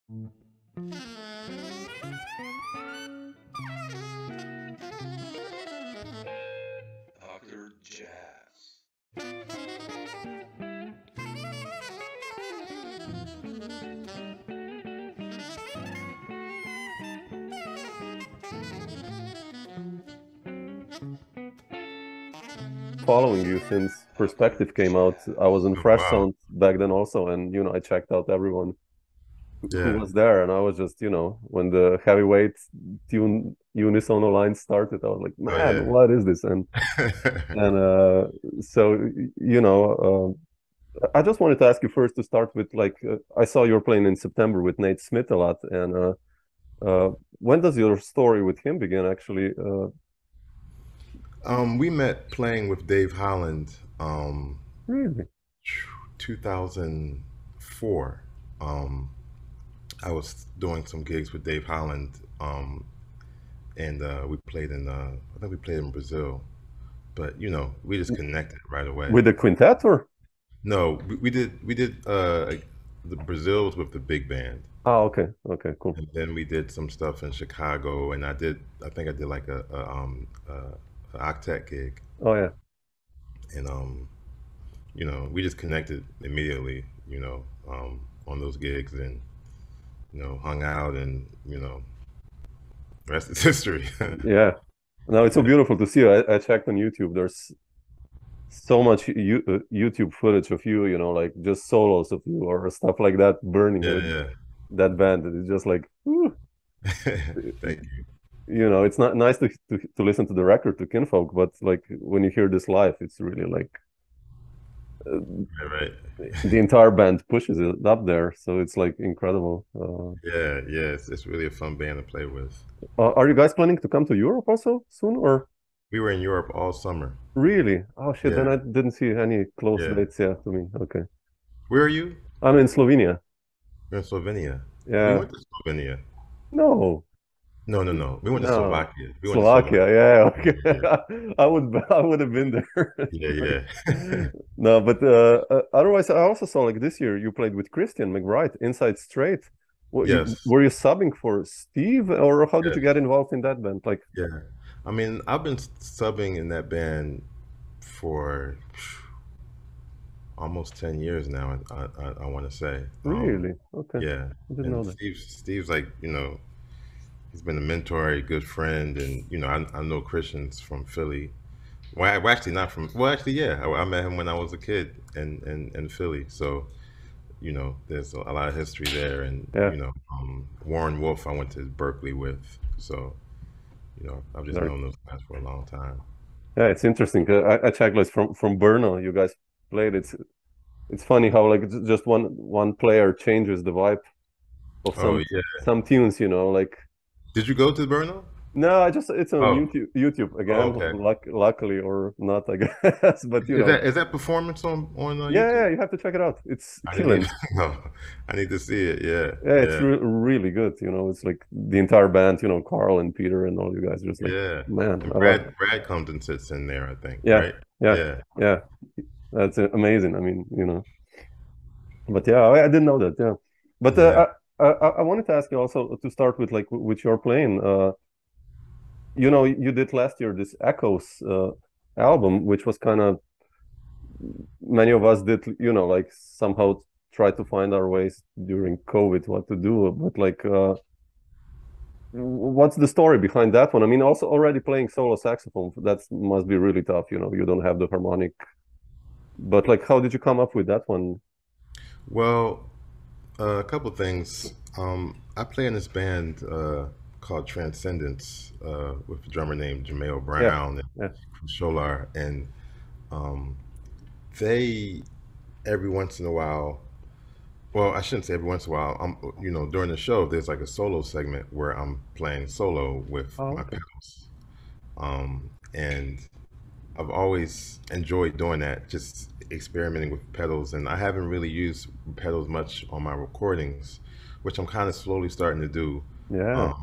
Dr. Jazz. Following you since Perspective came out. I was in Oh, Fresh wow. Sound back then also, and I checked out everyone who Yeah. was there, and I was just, when the heavyweight tune unisono line started, I was like, Oh, man, yeah. what is this? And so I just wanted to ask you first to start with, like, I saw you were playing in September with Nate Smith a lot, and when does your story with him begin, actually? We met playing with Dave Holland, Really? 2004. I was doing some gigs with Dave Holland, and we played in, I think we played in Brazil, but we just connected right away. With the quintet, or? No, we did the Brazil was with the big band, Oh, okay, cool. and then we did some stuff in Chicago, and I think I did like a octet gig, Oh, yeah. and we just connected immediately, on those gigs, and hung out, and the rest is history. Yeah. No, it's so beautiful to see. I checked on YouTube. There's so much YouTube footage of you, like just solos of you or stuff like that, burning with Yeah, that band. It's just like, whew. thank you. It's not nice to listen to the record to Kinfolk, but like when you hear this live, it's really like Right. the entire band pushes it up there. So it's like incredible. Yeah, it's really a fun band to play with. Are you guys planning to come to Europe also soon, or? We were in Europe all summer. Really? Oh shit, then Yeah, I didn't see any close yeah. dates yet to me. Okay. Where are you? I'm in Slovenia. We're in Slovenia. We Yeah. went to Slovenia. No. No, no, no. We went to No. Slovakia. We went to Slovakia. Slovakia. Yeah, okay. Yeah, I would have been there. yeah, Like, yeah. no, but otherwise, I also saw like this year you played with Christian McBride, Inside Straight. Yes, Were you subbing for Steve, or how did you yes, get involved in that band? Like, yeah. I mean, I've been subbing in that band for almost 10 years now. I want to say. really? Okay. Yeah, I didn't know and that. Steve's like, he's been a mentor, a good friend, and I know Christians from Philly. Well, actually not from. Well, actually, yeah, I met him when I was a kid in Philly. So there's a lot of history there, and Yeah, Warren Wolf I went to Berkeley with. So I've just very. known those guys for a long time. Yeah, it's interesting. I checked like from Brno, you guys played. It's funny how like just one player changes the vibe of Oh some yeah, some tunes, like. did you go to Brno? No, it's on Oh, YouTube oh, again, okay. luckily or not, I guess. But Is that performance on yeah, YouTube? you have to check it out. It's I need killing. no, I need to see it. Yeah, Yeah, it's yeah, really good. It's like the entire band, Carl and Peter and all you guys are just like, yeah. man, And I love it. Brad comes and sits in there, I think, Yeah, right? yeah, Yeah, yeah. That's amazing. I mean, but yeah, I didn't know that. Yeah, but yeah. I wanted to ask you also to start with, like, which you're playing. You did last year this Echoes album, which was kind of, many of us did, like somehow try to find our ways during COVID what to do. But like, what's the story behind that one? I mean, also already playing solo saxophone, that must be really tough. You don't have the harmonic. But like, how did you come up with that one? Well, a couple things. I play in this band called Transcendence with a drummer named Jamel Yeah, Brown yeah, and Sholar, and um, they every once in a while. Well, I shouldn't say every once in a while. During the show, there's like a solo segment where I'm playing solo with Oh, my okay. pedals, and I've always enjoyed doing that, just experimenting with pedals, and I haven't really used pedals much on my recordings, which I'm kind of slowly starting to do. Yeah. But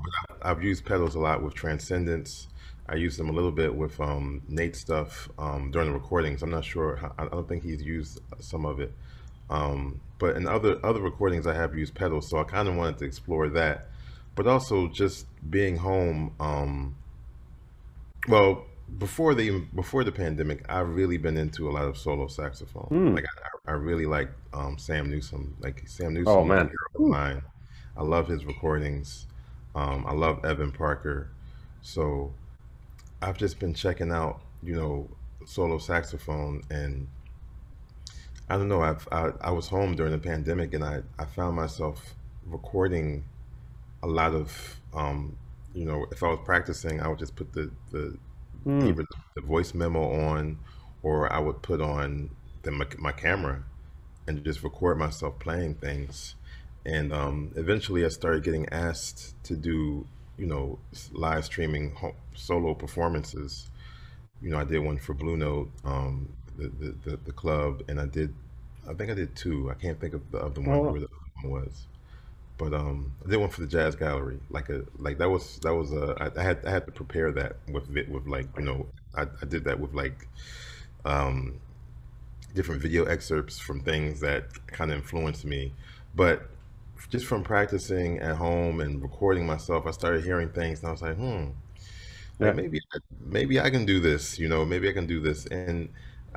I've used pedals a lot with Transcendence. I used them a little bit with Nate stuff during the recordings. I'm not sure. I don't think he's used some of it. But but in other recordings I have used pedals, so I kind of wanted to explore that. But also just being home. Well, before the pandemic, I've really been into a lot of solo saxophone. Hmm. Like I really like Sam Newsom. Like Sam Oh Newsom is a man. hero of mine. I love his recordings. I love Evan Parker. So I've just been checking out, solo saxophone, and I don't know. I was home during the pandemic, and I found myself recording a lot of if I was practicing, I would just put the Hmm. either the voice memo on, or I would put on my camera and just record myself playing things. And eventually, I started getting asked to do live streaming solo performances. I did one for Blue Note, the club, and I think I did two. I can't think of the other one Oh, where the other one was. But I did one for the Jazz Gallery. Like that was I had to prepare that with like I did that with like um, different video excerpts from things that kind of influenced me. But just from practicing at home and recording myself, I started hearing things, and I was like, like yeah. maybe I can do this. Maybe I can do this, and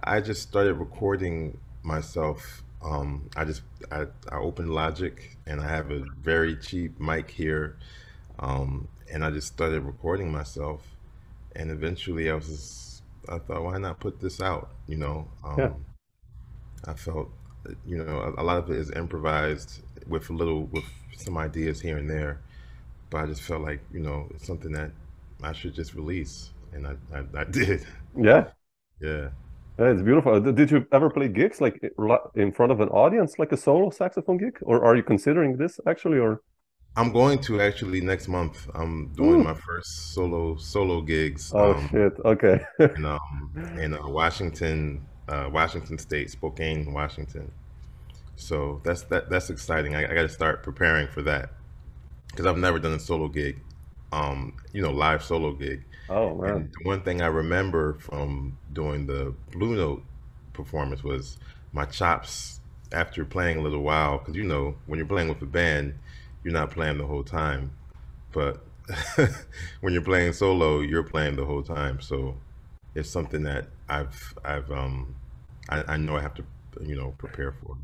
I just started recording myself. I opened Logic, and I have a very cheap mic here, and I just started recording myself, and eventually I thought, why not put this out? Yeah. I felt, a lot of it is improvised with some ideas here and there, but I just felt like, it's something that I should just release, and I did. Yeah. Yeah. Yeah, it's beautiful. Did you ever play gigs like in front of an audience, like a solo saxophone gig, or are you considering this actually? Or I'm going to actually next month. I'm doing Ooh. my first solo gigs Oh shit. Okay. in Washington State, Spokane, Washington. So that's exciting. I got to start preparing for that because I've never done a solo gig, live solo gig. Oh And man. the one thing I remember from doing the Blue Note performance was my chops after playing a little while, because when you're playing with a band, you're not playing the whole time, but when you're playing solo, you're playing the whole time. So it's something that I know I have to prepare for.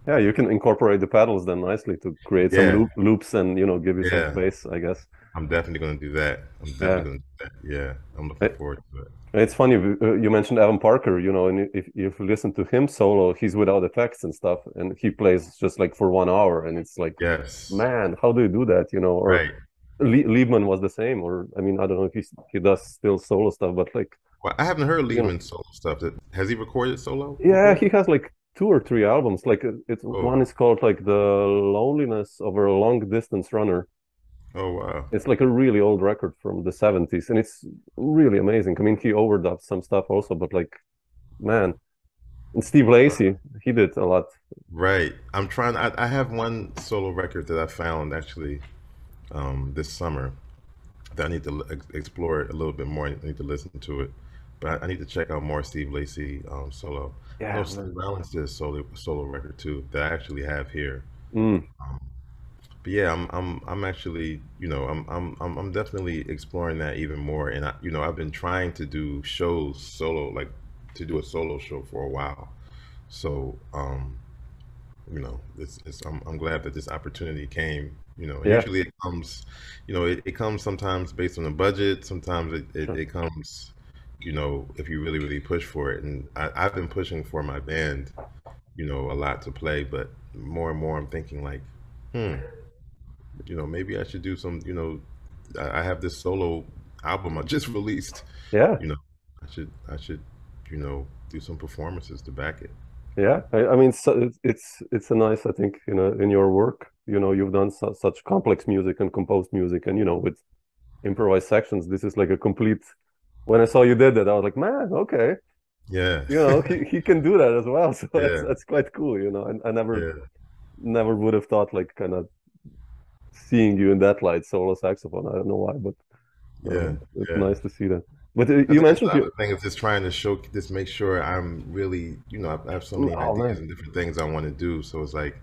Yeah, you can incorporate the pedals then nicely to create some Yeah, loops and give you some yeah. space, I guess. I'm definitely going to do that. I'm definitely Yeah. going to do that. Yeah, I'm looking It, forward to it. it's funny you mentioned Evan Parker, and if you listen to him solo, he's without effects and stuff, and he plays just like for 1 hour, and it's like, Yes, man, how do you do that? Or right. Liebman was the same, or I mean, I don't know if he does still solo stuff, but like, Well, I haven't heard you know, Lehman solo stuff. Has he recorded solo yeah, before? he has like 2 or 3 albums. Like it's Oh, one is called like The Loneliness of a Long Distance Runner. oh wow. It's like a really old record from the 70s, and it's really amazing. I mean, he overdubbed some stuff also, but like, man, and Steve Lacy, he did a lot. Right. I'm trying. I have one solo record that I found actually this summer that I need to explore it a little bit more. I need to listen to it, but I need to check out more Steve Lacy solo. I know Yeah, Steve man. Valance did a solo record too that I actually have here. Mm, But yeah, I'm actually, I'm definitely exploring that even more. And I've been trying to do shows solo, like to do a solo show for a while. So, I'm glad that this opportunity came. And yeah, usually it comes, it comes sometimes based on the budget. Sometimes sure. it comes, if you really, really push for it. And I've been pushing for my band, a lot to play, but more and more I'm thinking like, hmm. Maybe I should do some, I have this solo album I just released. Yeah, You know, I should, do some performances to back it. yeah. I mean, so it's a nice, I think, in your work, you've done such complex music and composed music, and with improvised sections, this is like a complete. When I saw you did that, I was like, man, okay, Yeah. he can do that as well. So that's Yeah. that's quite cool. I Yeah. never would have thought like kind of seeing you in that light, solo saxophone. I don't know why, but Yeah. it's Yeah. nice to see that. But I you think that's mentioned the you. other thing is just trying to just make sure I'm really, I have so many Oh ideas man. and different things I want to do. So it's like,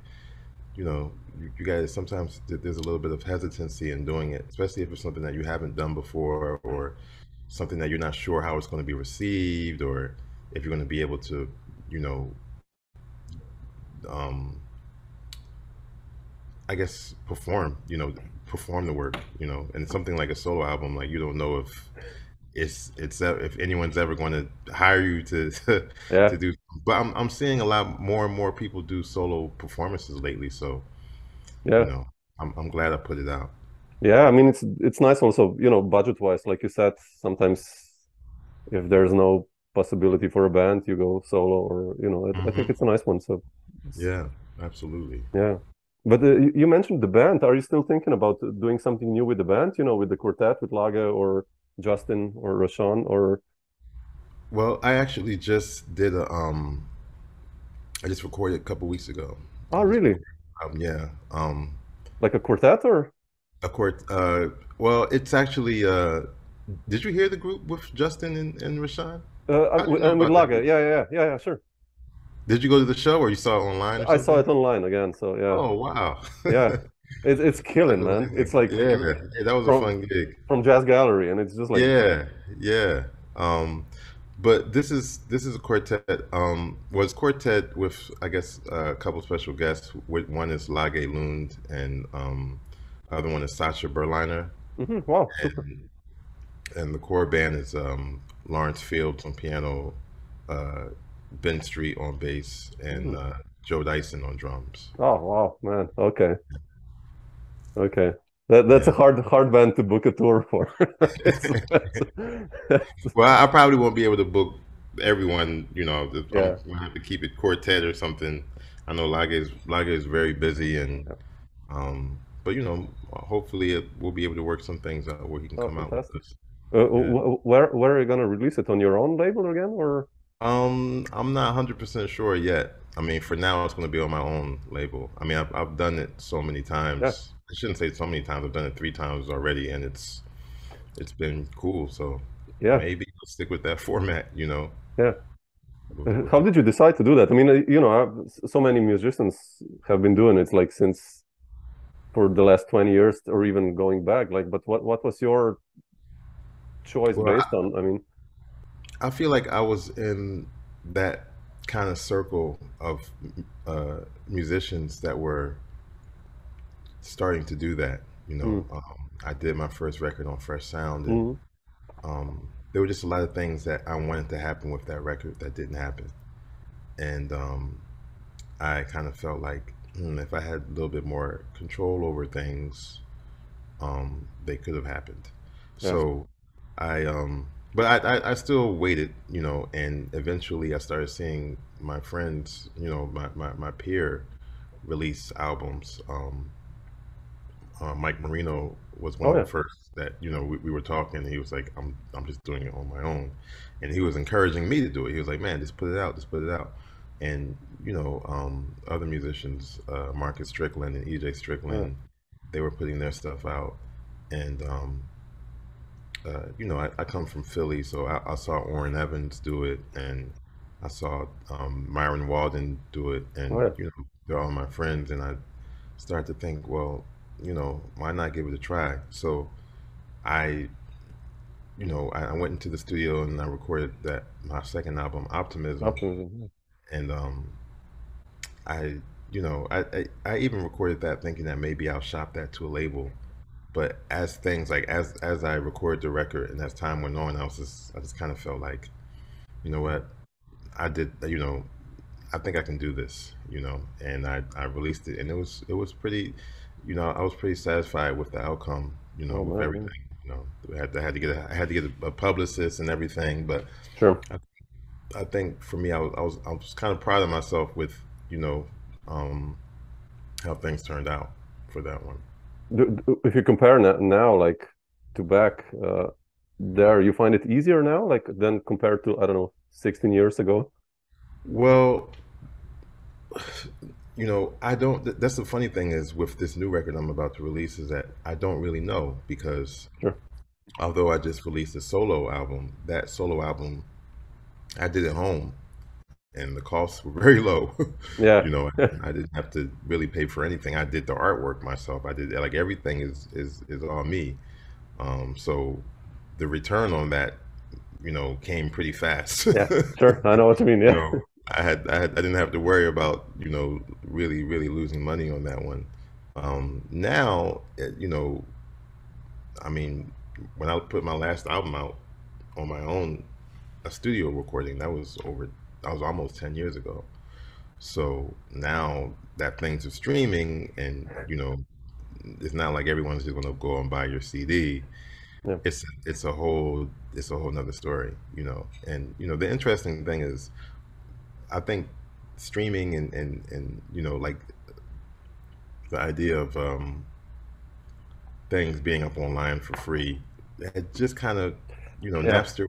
you guys sometimes there's a little bit of hesitancy in doing it, especially if it's something that you haven't done before or something that you're not sure how it's going to be received or if you're going to be able to, you know, um, I guess perform the work, and something like a solo album, like you don't know if if anyone's ever going to hire you to Yeah. to do. But I'm seeing a lot more and more people do solo performances lately, so you Yeah. know I'm glad I put it out. Yeah. I mean, it's nice also, budget wise, like you said, sometimes if there's no possibility for a band, you go solo, or I think Hmm. it's a nice one. So, it's, Yeah, absolutely. yeah. But you mentioned the band. Are you still thinking about doing something new with the band? With the quartet, with Lage or Justin or Rashawn or? Well, I actually just did I just recorded a couple weeks ago. Oh, I just really? recorded, yeah, Like a quartet or? of course. Well, it's actually. Did you hear the group with Justin and Rashawn? How do you know And with about that Lage, group? yeah, sure. Did you go to the show or you saw it online or I saw something? it online again. So yeah, Oh wow. yeah. It's That's killing, man. It's amazing. like Yeah, that was a from fun gig. from Jazz Gallery, and it's just like, Yeah, yeah. Um, but this is a quartet. Was quartet with I guess a couple special guests. One is Lage Lund, and other one is Sasha Berliner, wow, super. and the core band is Lawrence Fields on piano, uh, Ben Street on bass, and Mhm. Joe Dyson on drums. Oh wow, man. Okay, okay. That's a Yeah. hard band to book a tour for. Well, I probably won't be able to book everyone. If I'm Yeah. gonna have to keep it quartet or something. I know Lage is very busy, and Yeah. but hopefully we'll be able to work some things out where he can Oh, come out with fantastic. us. Yeah. Where are you gonna release it, on your own label again, or? I'm not 100% sure yet. I mean, for now, it's going to be on my own label. I mean, I've done it so many Yeah, times. I shouldn't say so many times. I've done it 3 times already, and it's been cool. So yeah, maybe I'll stick with that format. yeah. With How it. did you decide to do that? I mean, so many musicians have been doing it, like, since for the last 20 years, or even going back. Like, but what was your choice Well, based on? I mean, I feel like I was in that kind of circle of musicians that were starting to do that. mm, I did my first record on Fresh Sound, and mm, there were just a lot of things that I wanted to happen with that record that didn't happen. And I kind of felt like if I had a little bit more control over things, they could have happened. yeah, So but I still waited, and eventually I started seeing my friends, my peer release albums. Mike Marino was one oh of the yeah, first that we were talking. And he was like, I'm just doing it on my own, and he was encouraging me to do it. He was like, man, just put it out, just put it out. And other musicians, Marcus Strickland and EJ yeah, Strickland, they were putting their stuff out. And I come from Philly, so I saw Orrin Evans do it, and I saw Myron Walden do it, oh and yeah, they're all my friends, and I started to think, well, why not give it a try? So I, I went into the studio and I recorded my second album, Optimism, optimism. and I, I even recorded that thinking that maybe I'll shop that to a label. But as things like as I recorded the record and as time went on, I just kind of felt like, you know what, I did, I think I can do this, and I released it, and it was pretty, I was pretty satisfied with the outcome, Oh with man, yeah. everything. I had to get a publicist and everything, but Sure. I, I think for me, I was kind of proud of myself with, you know, um, how things turned out for that one. If you compare now, like, to back, there, you find it easier now, like, than compared to, I don't know, 16 years ago? Well, I don't. That's the funny thing is with this new record I'm about to release is that I don't really know because Sure. although I just released a solo album, that solo album I did at home, and the costs were very low. Yeah. You know, I didn't have to really pay for anything. I did the artwork myself. I did like everything is on me. So the return on that, came pretty fast. Yeah, sure. I know what you mean. You Yeah. know, I didn't have to worry about, really losing money on that one. Now, I mean, when I put my last album out on my own, a studio recording, that was almost 10 years ago. So now that things are streaming, and, it's not like everyone's just going to go and buy your CD. Yeah. It's a whole nother story, and the interesting thing is, I think streaming and like the idea of things being up online for free had just kind of, Yeah. Napster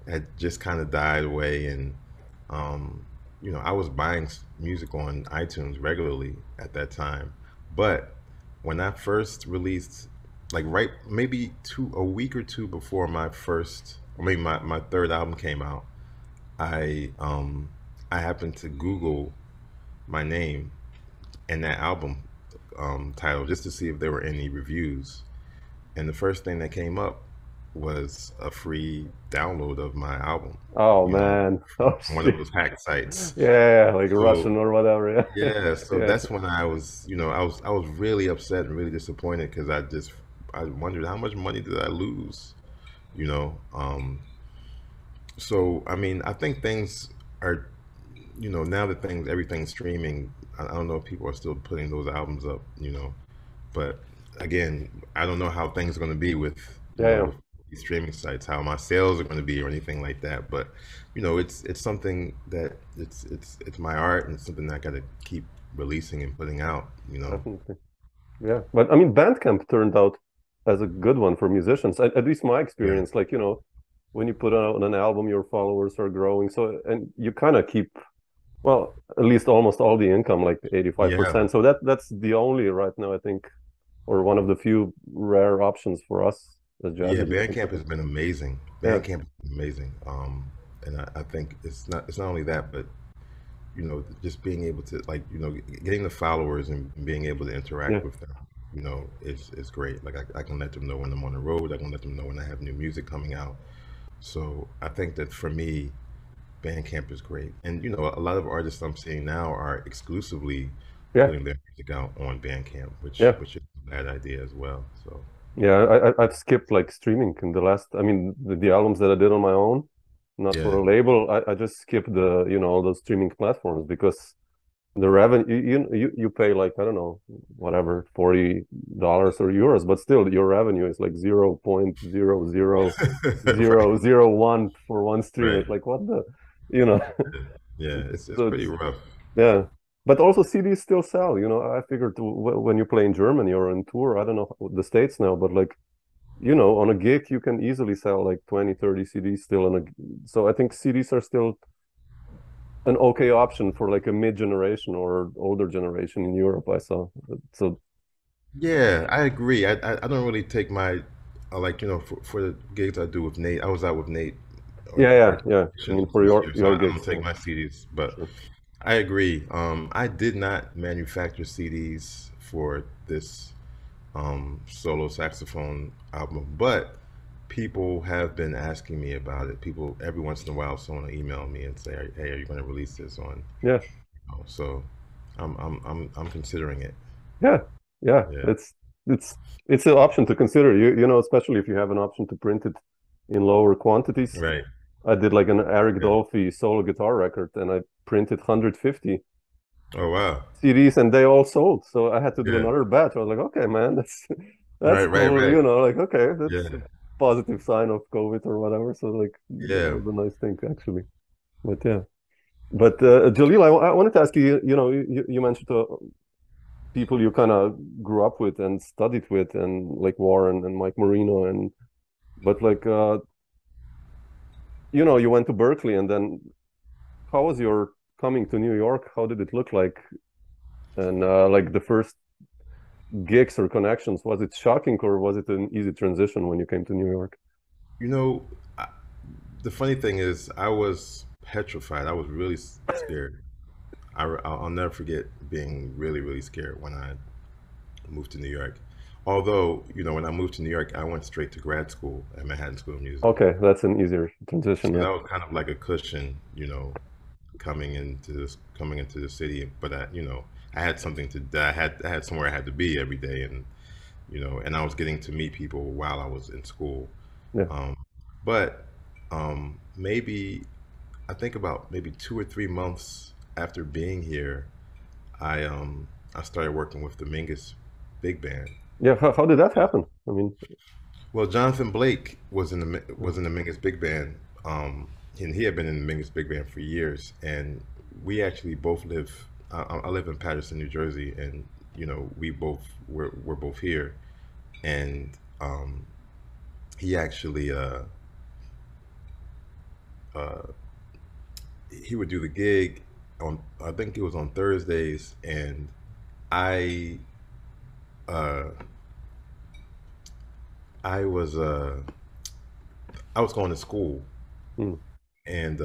had just kind of died away, and I was buying music on iTunes regularly at that time. But when I first released, like right maybe a week or two before my first, or maybe my third album came out, I happened to Google my name and that album title just to see if there were any reviews. And the first thing that came up was a free download of my album, Oh you know, man. Oh from one of shit. those hack sites. Yeah, like So Russian or whatever. Yeah. yeah, so Yeah. that's when I was really upset and really disappointed, because I wondered how much money did I lose, you know. So I mean, I think things are, now that everything's streaming. I don't know if people are still putting those albums up, but again, I don't know how things are going to be with, Yeah. Yeah. with these streaming sites, how my sales are going to be or anything like that. But it's something that it's my art, and it's something that I got to keep releasing and putting out. Definitely. Yeah. But I mean, Bandcamp turned out as a good one for musicians. At least my Yeah, experience, like, when you put out an album, your followers are growing. So, and you kind of keep, well, at least almost all the income, like yeah, 85%. So that's the only right now, I think, or one of the few rare options for us as jazz yeah. musicians, I Bandcamp has think. been amazing. Yeah. Bandcamp has been amazing. And I think it's not only that, but just being able to, like, getting the followers and being able to Yeah. interact with them, is great. Like, I can let them know when I'm on the road. I can let them know when I have new music coming out. So I think that for me, Bandcamp is great. And a lot of artists I'm seeing now are exclusively Yeah. putting their music out on Bandcamp, which Yeah. which is a bad idea as well. So Yeah. I've skipped like streaming in the last, I mean, the albums that I did on my own, not for yeah, a label, I just skipped all those streaming platforms because the revenue you pay like, I don't know, whatever, $40 or euros, but still your revenue is like 0.000001 right, for one stream. right. It's like, what the, you know Yeah, it's so pretty it's, rough. yeah. But also CDs still sell. I figured when you play in Germany or on tour, I don't know the States now, but like, on a gig you can easily sell like 20, 30 CDs still on a, so I think CDs are still an okay option for like a mid generation or older generation in Europe, I saw. So Yeah, I agree. I don't really take my, like, for the gigs I do with Nate. I was out with Nate, yeah, our yeah, yeah. I mean, for this your year, so your I don't gigs, take yeah, my CDs. But sure. I agree. I did not manufacture CDs for this solo saxophone album, but people have been asking me about it. People, every once in a while, someone will email me and say, "Hey, are you going to release this on?" Yeah, So I'm considering it. yeah, yeah. Yeah. It's an option to consider. Especially if you have an option to print it in lower quantities. Right. I did like an Eric Yeah. Dolphy solo guitar record, and I printed 150 Oh wow. CDs, and they all sold. So I had to do Yeah. another batch. I was like, okay, man, that's Right. that's Right. cool. Right. Like, okay, that's a Yeah. positive sign of COVID or whatever. So like, that Yeah. was a nice thing actually. But yeah. But Jaleel, I wanted to ask you. You mentioned people you kind of grew up with and studied with, and like Warren and Mike Marino, and but like you went to Berkeley, and then how was your coming to New York? How did it look like? And like gigs or connections? Was it shocking or was it an easy transition when you came to New York? You know, I, the funny thing is, I was petrified. I was really scared. I'll never forget being really, really scared when I moved to New York. Although, when I moved to New York, I went straight to grad school at Manhattan School of Music. Okay, that's an easier So transition, yeah. that was kind of like a cushion, coming into the city. But I had something to I had somewhere I had to be every day, and and I was getting to meet people while I was in school. Yeah. Um, but maybe I think about maybe 2 or 3 months after being here, I started working with the Mingus Big Band. Yeah, how did that happen? I mean, Well, Jonathan Blake was in the Mingus Big Band, and he had been in the Mingus Big Band for years. And we actually both live. I live in Paterson, New Jersey, and we're both here. And he actually uh, he would do the gig on, I think it was on Thursdays, and I uh, I was uh, I was going to school, mm, and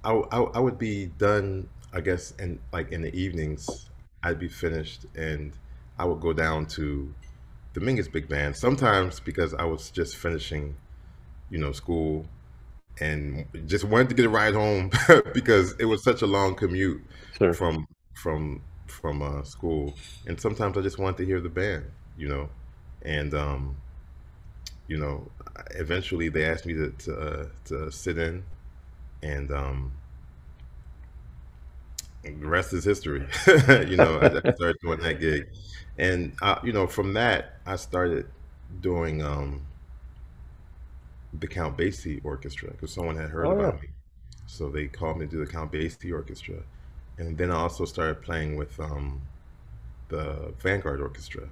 I would be done, I guess, in like in the evenings. I'd be finished, and I would go down to the Mingus Big Band sometimes because I was just finishing, school, and just wanted to get a ride home because it was such a long commute sure. from school, and sometimes I just wanted to hear the band, and you know, eventually they asked me to sit in, and the rest is history. I started doing that gig, and from that I started doing the Count Basie Orchestra because someone had heard Oh yeah. about me, so they called me to do the Count Basie Orchestra, and then I also started playing with the Vanguard Orchestra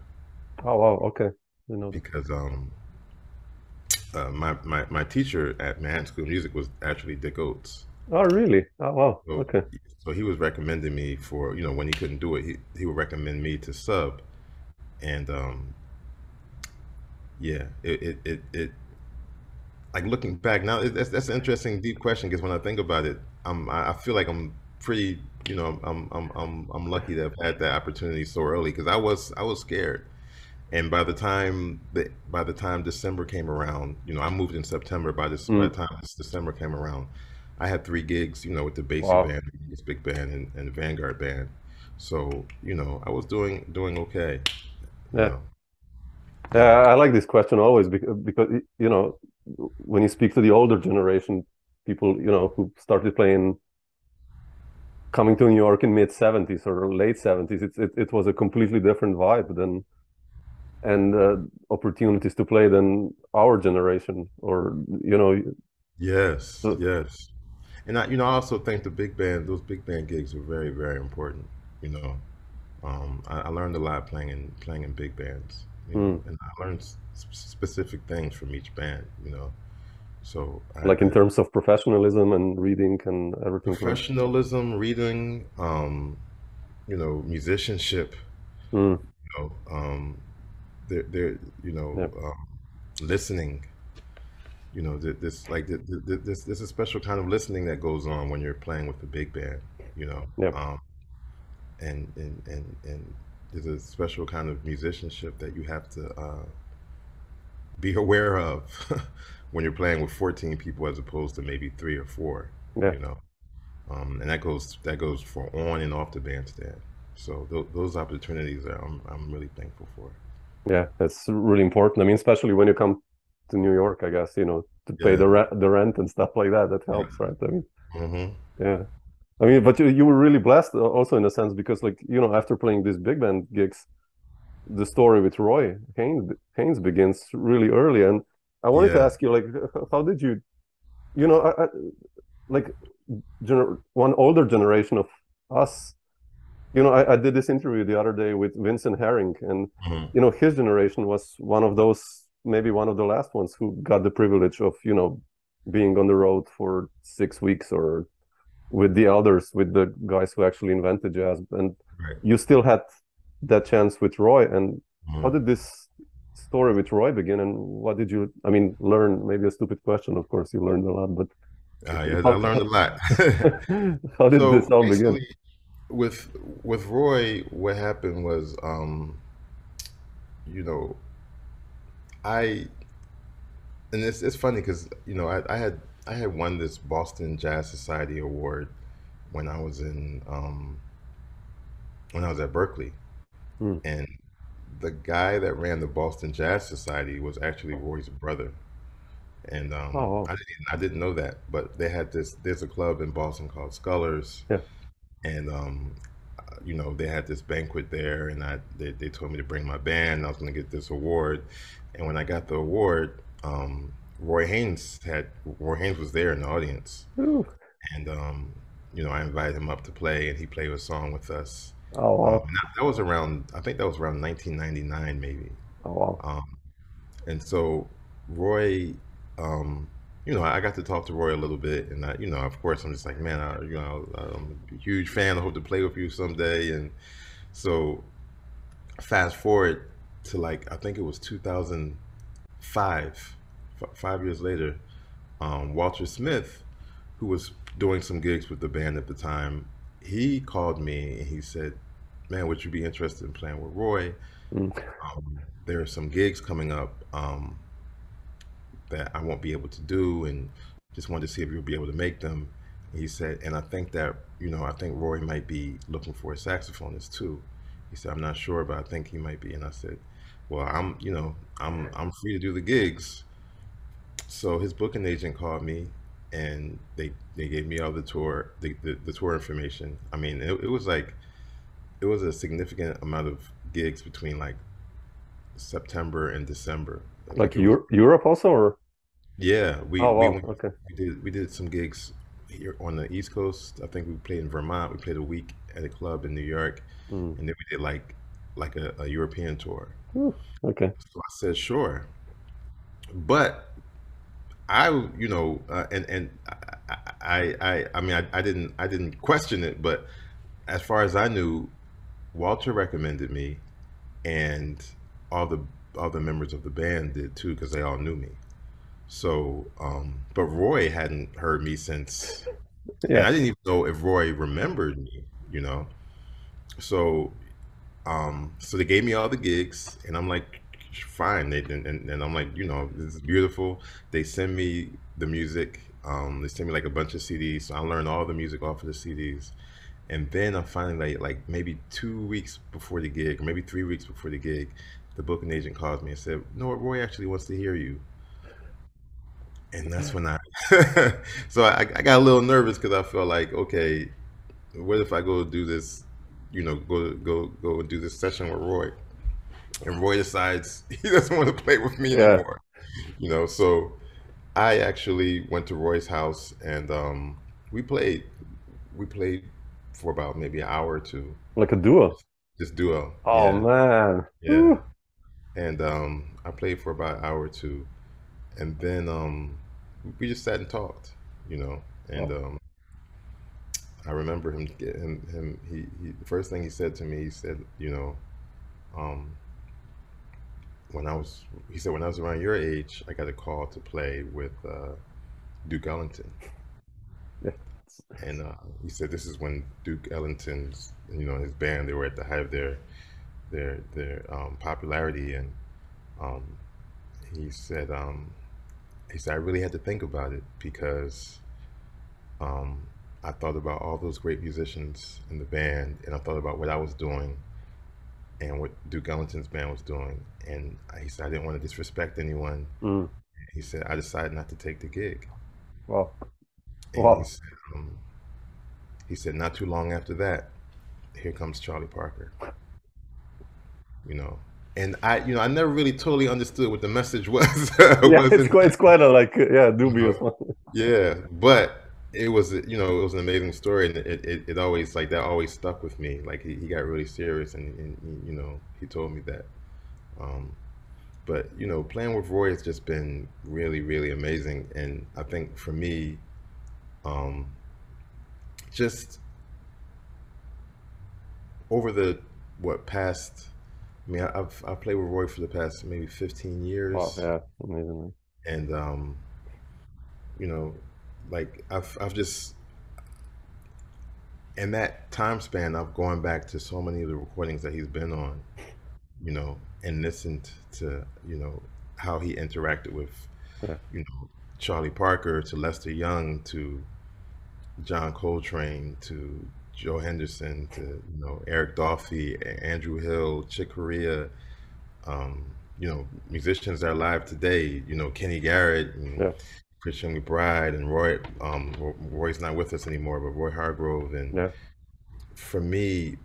Oh wow, okay. You know that. because my teacher at Manhattan School of Music was actually Dick Oates. Oh really? Oh wow, So, okay. so he was recommending me for, when he couldn't do it, he would recommend me to sub. And yeah, it like looking back now, that's an interesting deep question because when I think about it, I feel like I'm pretty, I'm lucky to have had that opportunity so early because I was scared. And by the time December came around, I moved in September. By Mm, the time this December came around, I had 3 gigs, with the Basie wow. band, this big band, and the Vanguard band. So, I was doing okay, you Yeah. know. Yeah. Yeah, I like this question always because when you speak to the older generation, people, who started playing coming to New York in mid 70s or late 70s, it was a completely different vibe than and opportunities to play than our generation or Yes, so, yes. And I also think those big band gigs are very, very important. You know, I learned a lot playing in big bands. mm, And I learned specific things from each band. So like in terms of professionalism and reading and everything like professionalism, reading, musicianship, mm, you know, they're yeah, listening. There's a special kind of listening that goes on when you're playing with the big band. You know, yeah, um, and there's a special kind of musicianship that you have to be aware of when you're playing with 14 people as opposed to maybe 3 or 4. yeah. You know, and that goes for on and off the bandstand. So those opportunities I'm really thankful for. Yeah, that's really important. I mean, especially when you come to New York, I guess, to pay Yeah. the rent and stuff like that, that helps, right? I mean, Hmm. yeah. I mean, but you were really blessed also in a sense because like, after playing these big band gigs, the story with Roy Haynes begins really early. And I wanted to Yeah. ask you, like, how did you, you know, like one older generation of us, I did this interview the other day with Vincent Herring, and Hmm. his generation was one of those, maybe one of the last ones who got the privilege of, being on the road for 6 weeks or with the elders, with the guys who actually invented jazz, and Right. you still had that chance with Roy. And Mhm. how did this story with Roy begin, and what did you, I mean, learn? Maybe a stupid question, of course, you learned a lot, but Yeah, I how, learned a lot. how did this So all begin? basically, with Roy, what happened was, you know, I and it's funny because I had won this Boston Jazz Society award when I was in when I was at Berkeley, Hmm. and the guy that ran the Boston Jazz Society was actually Roy's brother. And Oh, wow. I didn't know that, but they had this. There's a club in Boston called Scullers, Yeah. and they had this banquet there, and they told me to bring my band. And I was going to get this award, and when I got the award, Roy Haynes was there in the audience, Ooh. and I invited him up to play, and he played a song with us. Oh, wow. And that was around, I think that was around 1999, maybe. Oh, wow. And so Roy, I got to talk to Roy a little bit, and of course, I'm just like, man, I'm a huge fan. I hope to play with you someday. And so, fast forward to like I think it was 2005, 5 years later, Walter Smith, who was doing some gigs with the band at the time, he called me and he said, "Man, would you be interested in playing with Roy? Mm. There are some gigs coming up that I won't be able to do, and just wanted to see if you'll be able to make them." He said, and I think that, I think Roy might be looking for a saxophonist too. He said, "I'm not sure, but I think he might be." And I said, "Well, I'm free to do the gigs." So his booking agent called me, and they gave me all the tour information. I mean, it was like it was a significant amount of gigs between like September and December. Like It was, Europe also, or? yeah, Oh, we wow. went, Okay. we did some gigs here on the East Coast. I think we played in Vermont. We played a week at a club in New York, Mm. and then we did like a European tour. Ooh, okay. So I said sure, but and I mean I didn't question it, but as far as I knew, Walter recommended me, and all the all the members of the band did too because they all knew me. So, but Roy hadn't heard me since, and Yeah. I didn't even know if Roy remembered me, you know. So, so they gave me all the gigs, and I'm like, fine. And I'm like, this is beautiful. They send me the music. They send me like a bunch of CDs. So I learned all the music off of the CDs. And then I'm finally like maybe 2 weeks before the gig, or maybe 3 weeks before the gig, the booking agent calls me and said, "No, what, Roy actually wants to hear you." And that's when so I got a little nervous because I felt like, okay, what if I go do this, go and do this session with Roy, and Roy decides he doesn't want to play with me Yeah. anymore. So I actually went to Roy's house, and we played, we played for about maybe an hour or two, Like a duo. this duo. Oh, Yeah, man. yeah. Ooh. And I played for about an hour or two, and then we just sat and talked, and Oh. I remember he the first thing he said to me, he said, um, he said, when I was around your age, I got a call to play with Duke Ellington. Yeah. And he said this is when Duke Ellington's, his band, they were at the height of their popularity, and um, he said I really had to think about it because um, I thought about all those great musicians in the band, and I thought about what I was doing and what Duke Ellington's band was doing, and he said I didn't want to disrespect anyone. Mm. He said I decided not to take the gig. Wow. And Wow. he said not too long after that, here comes Charlie Parker. And I never really totally understood what the message was. Yeah, it's quite a dubious one. Yeah, but it was it was an amazing story, and it always that always stuck with me. Like he got really serious, and he told me that. But playing with Roy has just been really, really amazing, and I think for me, just over the past. I mean, I've played with Roy for the past maybe 15 years. Oh yeah, amazing. And you know, like I've just in that time span, I've gone back to so many of the recordings that he's been on, and listened to, how he interacted with, Yeah. Charlie Parker, to Lester Young, to John Coltrane, to Joe Henderson, to, Eric Dolphy, Andrew Hill, Chick Corea, musicians that are alive today, Kenny Garrett and Yeah. Christian McBride and Roy. Roy's not with us anymore, but Roy Hargrove. And Yeah. for me,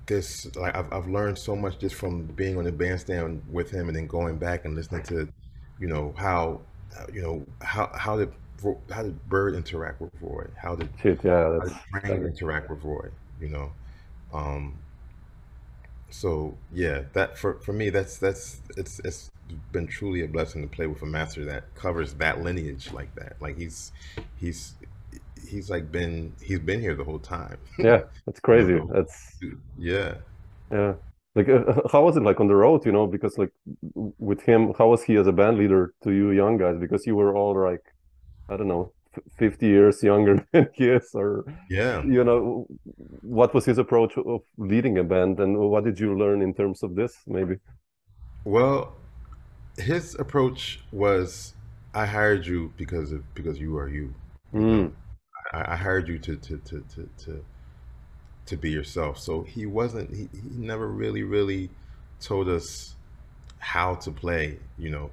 this, like, I've learned so much just from being on the bandstand with him, and then going back and listening to, how did Bird interact with Roy? How did Yeah, how did Train interact with Roy? Um, so yeah, that for me, it's been truly a blessing to play with a master that covers that lineage like that. Like he's like he's been here the whole time. Yeah, that's crazy. That's yeah. Yeah. Like, how was it like on the road, because like with him, how was he as a band leader to you young guys? Because you were all like, I don't know, 50 years younger than he is, or, Yeah. What was his approach of leading a band, and what did you learn in terms of this, maybe? Well, his approach was, I hired you because you are you. I hired you to be yourself. So he never really told us how to play,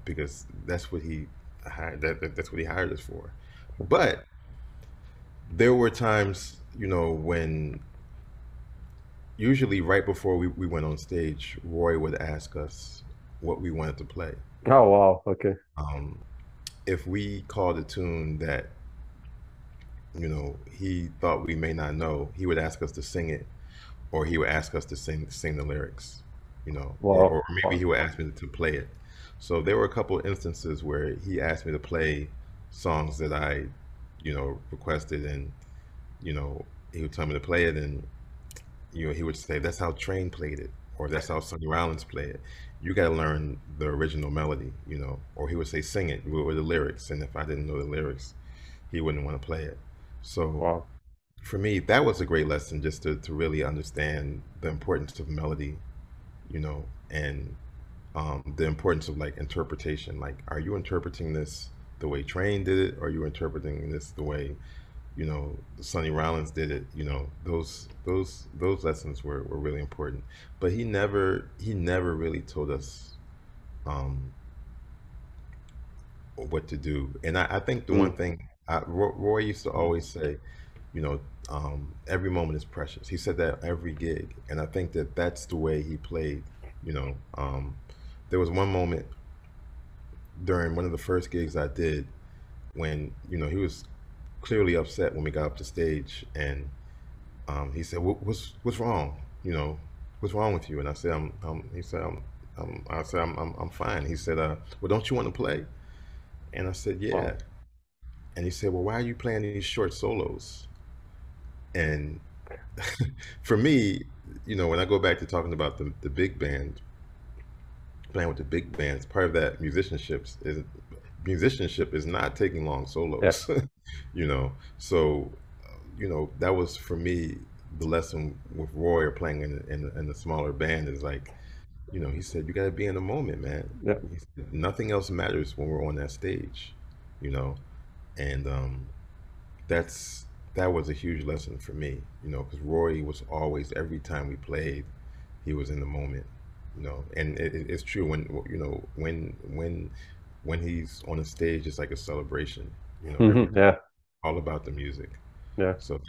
because that's what he hired, that's what he hired us for. But there were times, when usually right before we went on stage, Roy would ask us what we wanted to play. Oh, wow. Okay. If we called a tune that, he thought we may not know, he would ask us to sing it, or he would ask us to sing the lyrics, Wow. or maybe he would ask me to play it. So there were a couple of instances where he asked me to play songs that I, requested, and, he would tell me to play it, and, he would say, that's how Train played it, or that's how Sonny Rollins played it. You got to learn the original melody, or he would say, sing it with the lyrics. And if I didn't know the lyrics, he wouldn't want to play it. So Wow. for me, that was a great lesson, just to really understand the importance of melody, and the importance of like interpretation. Like, are you interpreting this the way Train did it, or are you interpreting this the way, Sonny Rollins did it? Those lessons were really important. But he never really told us what to do. And I think the one thing Roy used to always say, every moment is precious. He said that every gig, and I think that that's the way he played. There was one moment during one of the first gigs I did when, he was clearly upset when we got up to stage, and he said, "What's wrong? What's wrong with you?" And I said, I'm fine." He said, "Well, don't you want to play?" And I said, "Yeah." Wow. And he said, "Well, why are you playing these short solos?" And for me, when I go back to talking about the big band, playing with the big bands, part of that musicianship is not taking long solos. Yeah. So that was for me the lesson with Roy, or playing in the smaller band, is like, he said, you got to be in the moment, man. Yeah. He said, nothing else matters when we're on that stage, and that was a huge lesson for me, because Roy was always, every time we played, he was in the moment, and it's true, when he's on a stage, it's like a celebration, Yeah. all about the music. Yeah. So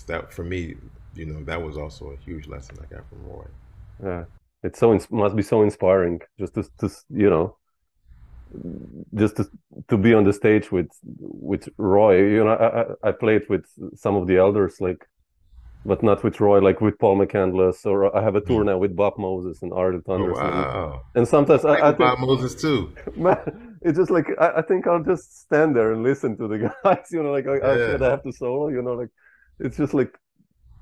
that for me, that was also a huge lesson I got from Roy. Yeah. It's must be so inspiring just to just to be on the stage with Roy. I played with some of the elders, like, but not with Roy, like with Paul McCandless, or I have a tour now with Bob Moses and Ardent Oh, Anderson. wow. And sometimes I think Bob Moses too. man, it's just like I think I'll just stand there and listen to the guys, like I should have to solo, like it's just like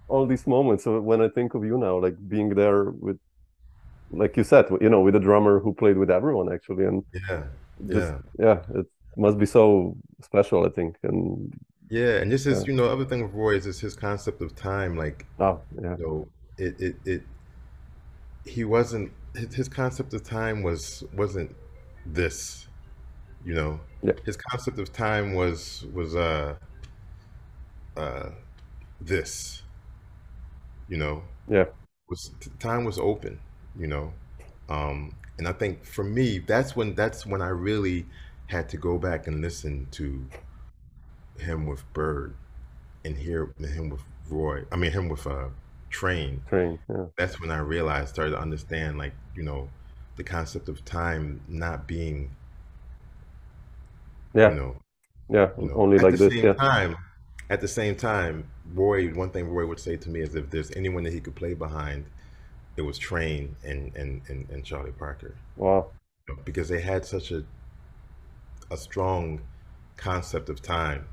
all these moments. So when I think of you now, like being there with, like you said, with a drummer who played with everyone actually, and Yeah, just yeah, yeah, it must be so special, I think. And yeah. And this yeah, is, other thing with Roy is his concept of time. Like, oh yeah, you know, it he wasn't his concept of time wasn't this, you know. yeah, His concept of time was uh this, you know. yeah, Time was open, you know. And I think for me, that's when I really had to go back and listen to him with Bird and hear him with Roy. I mean, him with Train. train, yeah, That's when I realized, started to understand, like, the concept of time not being, you yeah, know, yeah, you know. only At like the this, same yeah, time, Roy. One thing Roy would say to me is, if there's anyone that he could play behind, it was Train and Charlie Parker, wow, because they had such a strong concept of time.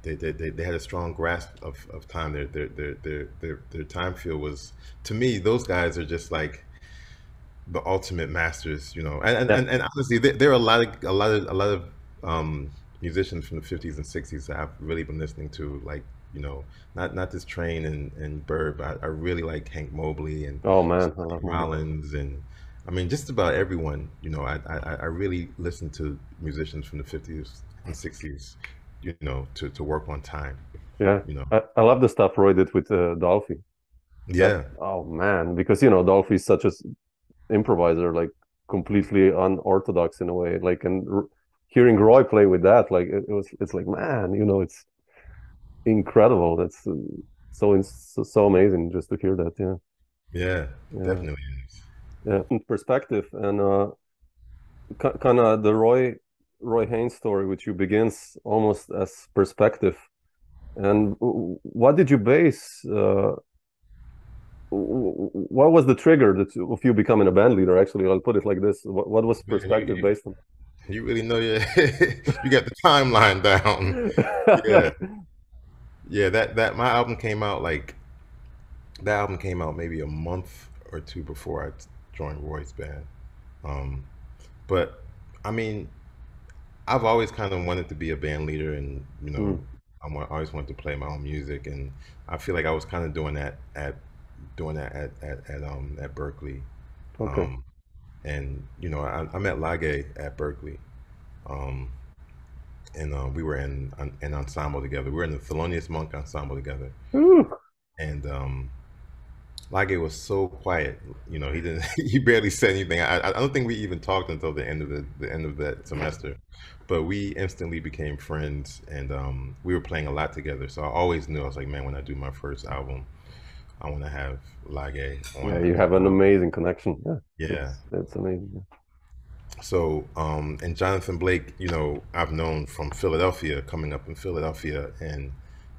They had a strong grasp of time. Their time feel was, to me, those guys are just like the ultimate masters. yeah, And honestly, there are a lot of musicians from the 50s and 60s that I've really been listening to, like, not this Train and Bird, but I really like Hank Mobley and oh man, I Sonny love Moby. Rollins, and I mean, just about everyone. I really listen to musicians from the 50s and 60s, to work on time. Yeah, You know, I love the stuff Roy did with Dolphy. That yeah, oh man, because Dolphy is such a improviser, like completely unorthodox in a way. Like, and hearing Roy play with that, like it's like, man, it's incredible. That's so amazing just to hear that. Yeah, yeah, yeah, definitely is. yeah. And perspective, and kind of the Roy Haynes story, which you begins almost as perspective. And what did you base? What was the trigger of you becoming a band leader? Actually, I'll put it like this: what was Man, perspective based on? you really know your you got the timeline down. Yeah, yeah. That my album came out, like, that album came out maybe a month or two before I joined Roy's band. Um, but I mean, I've always kind of wanted to be a band leader, and Mm, I always wanted to play my own music, and I feel like I was kind of doing that at Berkeley. okay. Um, and I met Lage at Berkeley, um, and we were in an ensemble together. We were in the Thelonious Monk ensemble together, Ooh, and Lage was so quiet. He didn't. He barely said anything. I don't think we even talked until the end of that semester, but we instantly became friends, and we were playing a lot together. So I always knew, I was like, man, when I do my first album, I want to have Lage yeah, on you the have an album. amazing connection. Yeah, Yeah. that's amazing. Yeah. So, and Johnathan Blake, I've known from Philadelphia, coming up in Philadelphia, and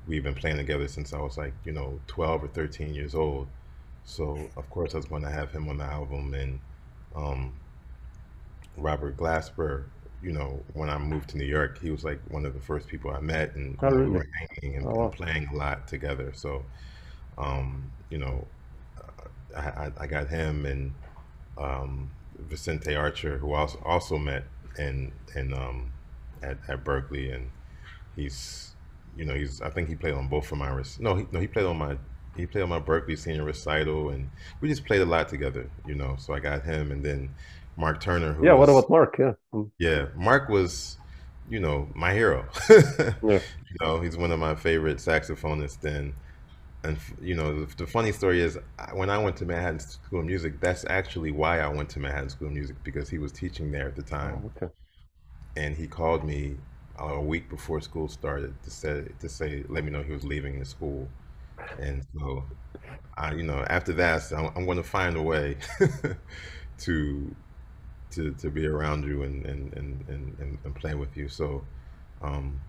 we've been playing together since I was like, 12 or 13 years old. So, of course, I was going to have him on the album, and um, Robert Glasper. When I moved to New York, he was like one of the first people I met, and Oh, we really? were hanging and, Oh, and wow. playing a lot together. So, um, you know, I got him and Vicente Archer, who also met in at Berkeley, and he's I think he played on both of my no he no he played on my Berkeley senior recital, and we just played a lot together. So I got him, and then Mark Turner, who Yeah. What was, about Mark? Yeah. yeah, Mark was, my hero. Yeah. He's one of my favorite saxophonists, and the funny story is, when I went to Manhattan School of Music, that's actually why I went to Manhattan School of Music, because he was teaching there at the time, Oh, okay. and he called me a week before school started to say let me know he was leaving the school, and so after that, I said, I'm going to find a way to to be around you and play with you. So um,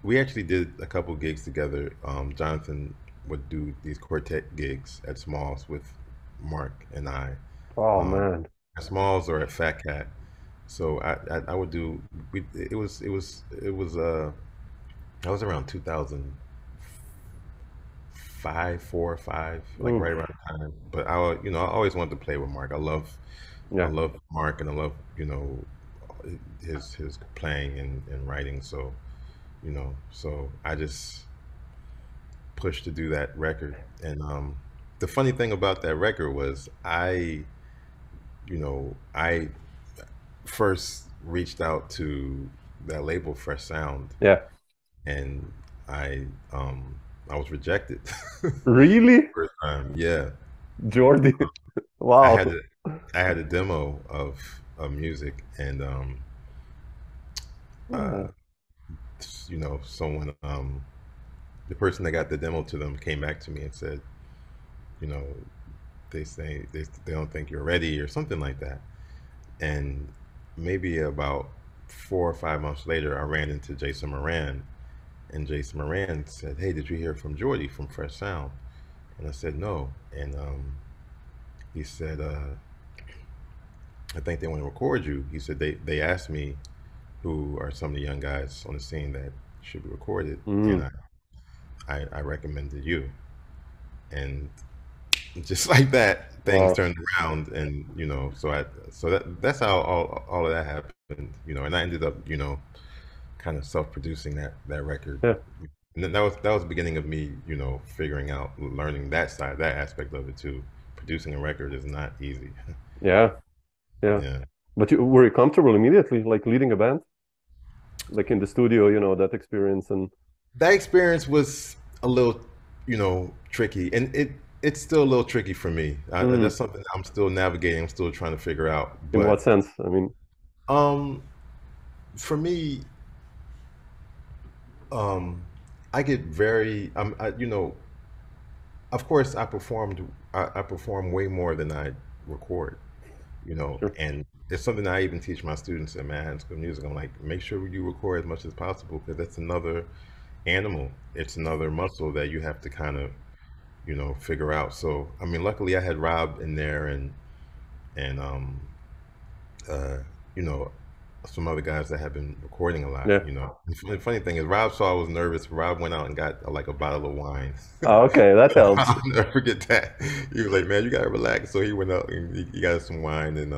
we actually did a couple gigs together. Jonathan would do these quartet gigs at Smalls with Mark and I. Oh Um, man. at Smalls or at Fat Cat. So I would do. It was I was around 2000. 4 or 5, like Mm, right around the time. But I always wanted to play with Mark. I yeah. love Mark, and I love, his playing and writing. So, so I just pushed to do that record. And the funny thing about that record was I first reached out to that label, Fresh Sound, Yeah. and I I was rejected. Really? First time, yeah. Jordi. I Wow. had a I had a demo of music, and uh, Yeah. someone, the person that got the demo to them, came back to me and said, you know, they say they don't think you're ready or something like that. And maybe about 4 or 5 months later, I ran into Jason Moran, and Jason Moran said, "Hey, did you hear from Jordy from Fresh Sound?" And I said, "No." And he said, "I think they want to record you." He said they asked me who are some of the young guys on the scene that should be recorded, and Mm, I recommended you. And just like that, things wow. turned around, and that's how all of that happened. And I ended up, kind of self-producing that record. Yeah. And then that was the beginning of me, figuring out, learning that side, that aspect of it too. Producing a record is not easy. Yeah. Yeah. Yeah. But were you comfortable immediately, like leading a band, like in the studio, that experience and That experience was a little, tricky, and it's still a little tricky for me. That's mm, something I'm still navigating. I'm still trying to figure out. in what But sense? I mean, um, for me, um, I get very, of course, I perform way more than I record. sure. And it's something I even teach my students in Manhattan School of Music. I'm like, make sure you record as much as possible, because that's another animal. It's another muscle that you have to kind of, figure out. So, I mean, luckily I had Rob in there, and uh, you know, some other guys that have been recording a lot. Yeah. The funny thing is, Rob saw I was nervous. Rob went out and got like a bottle of wine. Oh, okay, that helps. I'll never forget that. He was like, "Man, you gotta relax." So he went out and he got us some wine, and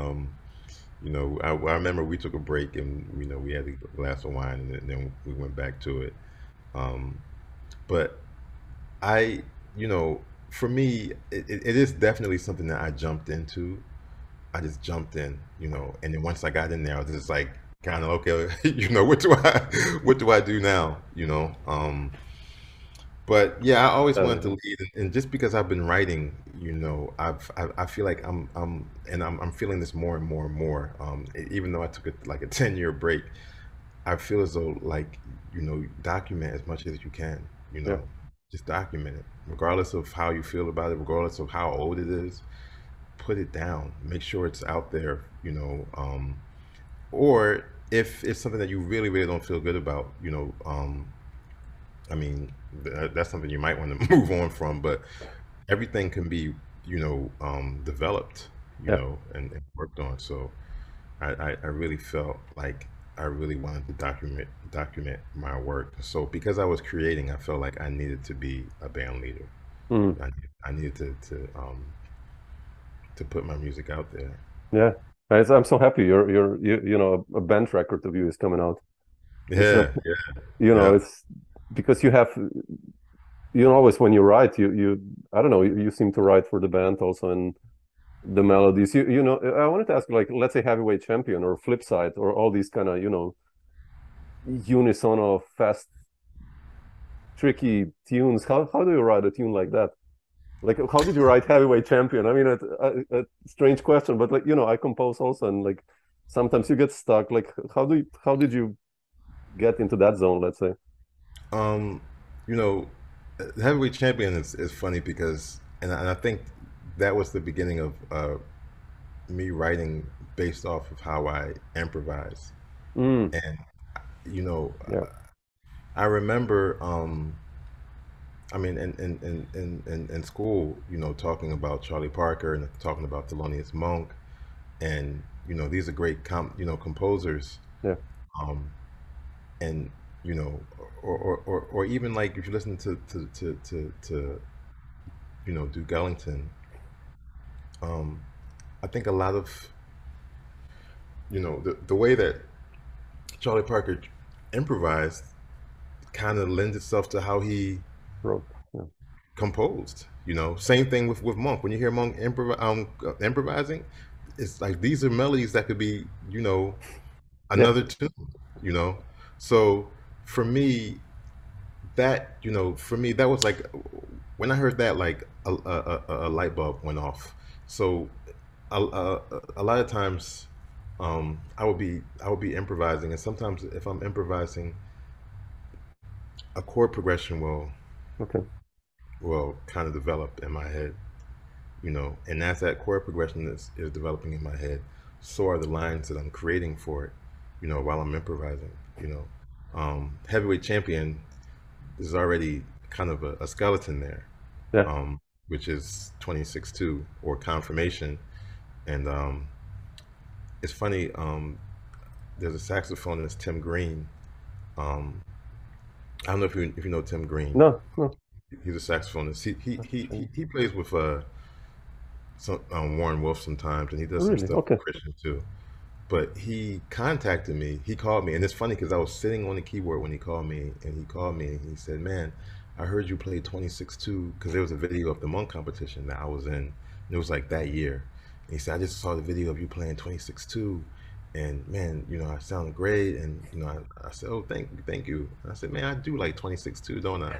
I remember we took a break, and we had a glass of wine, and then we went back to it. Um, but I, you know, for me, it is definitely something that I jumped into. I just jumped in, and then once I got in there, I was just like, kind of, okay, what do I do now? But yeah, I always wanted to Uh, lead, and just because I've been writing, I feel like I'm feeling this more and more and more. Even though I took like a 10-year break, I feel as though, like, document as much as you can. You yeah. know, just document it, regardless of how you feel about it, regardless of how old it is. Put it down. Make sure it's out there. Or if it's something that you really, really don't feel good about, I mean, that's something you might want to move on from. But everything can be, developed, Yeah. and worked on. So I really felt like I really wanted to document my work. So because I was creating, I felt like I needed to be a band leader. Mm, I needed to put my music out there. yeah. I'm so happy a band record of you is coming out. It's Yeah, yeah, yeah. it's because you have, always when you write, I don't know, you seem to write for the band also, and the melodies. I wanted to ask, like, let's say Heavyweight Champion or Flip Side or all these kind of, unisono, fast, tricky tunes. How do you write a tune like that? Like, how did you write Heavyweight Champion? I mean, a strange question, but, like, I compose also, and, like, sometimes you get stuck. Like, how did you get into that zone, let's say? Um, you know, Heavyweight Champion is funny because, and I think that was the beginning of me writing based off of how I improvise. Mm, And you know, yeah. I remember, I mean, in school, talking about Charlie Parker and talking about Thelonious Monk, and these are great composers. Yeah. Um, and you know, or even like if you listen to Duke Ellington, um, I think a lot of the way that Charlie Parker improvised kind of lends itself to how he Wrote. Yeah. composed. Same thing with Monk. When you hear Monk improvising, it's like these are melodies that could be another tune. So for me, that was like when I heard that, like a light bulb went off. So a lot of times, I would be improvising, and sometimes if I'm improvising, a chord progression Okay. will kind of develop in my head, and as that chord progression is developing in my head, so are the lines that I'm creating for it, while I'm improvising. Heavyweight champion is already kind of a skeleton there, Yeah. which is 26-2 or confirmation. And it's funny, there's a saxophonist, Tim Green. I don't know if you know Tim Green. No. He's a saxophonist. He plays with Warren Wolf sometimes, and he does some Really? stuff Okay. with Christian too. But he contacted me. He called me, and it's funny because I was sitting on the keyboard when he called me, and he said, "Man, I heard you play 26-2 because there was a video of the Monk competition that I was in, and it was like that year." And he said, "I just saw the video of you playing 26-2, and man, I sounded great." And I said, "Oh, thank you." And I said, "Man, I do like 26-2, don't I?"